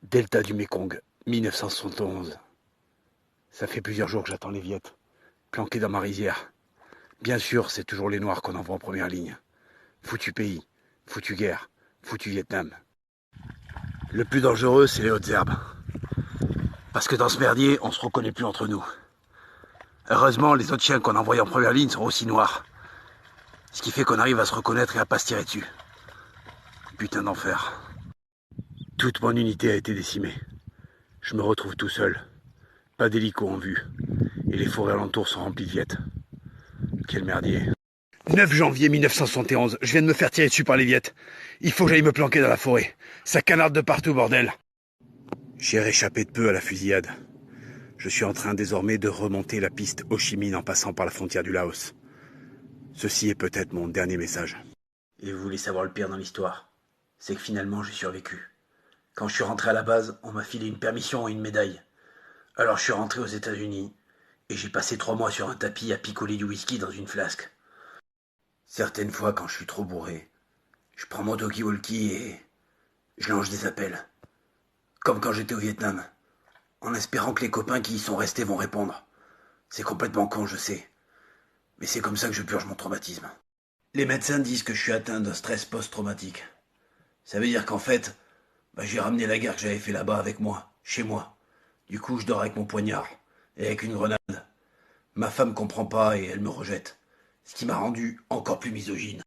Delta du Mékong, 1971. Ça fait plusieurs jours que j'attends les Viettes, planqués dans ma rizière. Bien sûr, c'est toujours les Noirs qu'on envoie en première ligne. Foutu pays, foutu guerre, foutu Vietnam. Le plus dangereux, c'est les hautes herbes. Parce que dans ce merdier, on se reconnaît plus entre nous. Heureusement, les autres chiens qu'on envoie en première ligne sont aussi noirs. Ce qui fait qu'on arrive à se reconnaître et à pas se tirer dessus. Putain d'enfer. Toute mon unité a été décimée. Je me retrouve tout seul. Pas d'hélico en vue. Et les forêts alentours sont remplies de Viettes. Quel merdier. 9 janvier 1971, je viens de me faire tirer dessus par les Viettes. Il faut que j'aille me planquer dans la forêt. Ça canarde de partout, bordel. J'ai réchappé de peu à la fusillade. Je suis en train désormais de remonter la piste Ho Chi Minh en passant par la frontière du Laos. Ceci est peut-être mon dernier message. Et vous voulez savoir le pire dans l'histoire? C'est que finalement j'ai survécu. Quand je suis rentré à la base, on m'a filé une permission et une médaille. Alors je suis rentré aux États-Unis et j'ai passé 3 mois sur un tapis à picoler du whisky dans une flasque. Certaines fois, quand je suis trop bourré, je prends mon talkie-walkie et je lance des appels. Comme quand j'étais au Vietnam, en espérant que les copains qui y sont restés vont répondre. C'est complètement con, je sais. Mais c'est comme ça que je purge mon traumatisme. Les médecins disent que je suis atteint d'un stress post-traumatique. Ça veut dire qu'en fait, j'ai ramené la guerre que j'avais fait là-bas avec moi, chez moi. Du coup, je dors avec mon poignard et avec une grenade. Ma femme comprend pas et elle me rejette. Ce qui m'a rendu encore plus misogyne.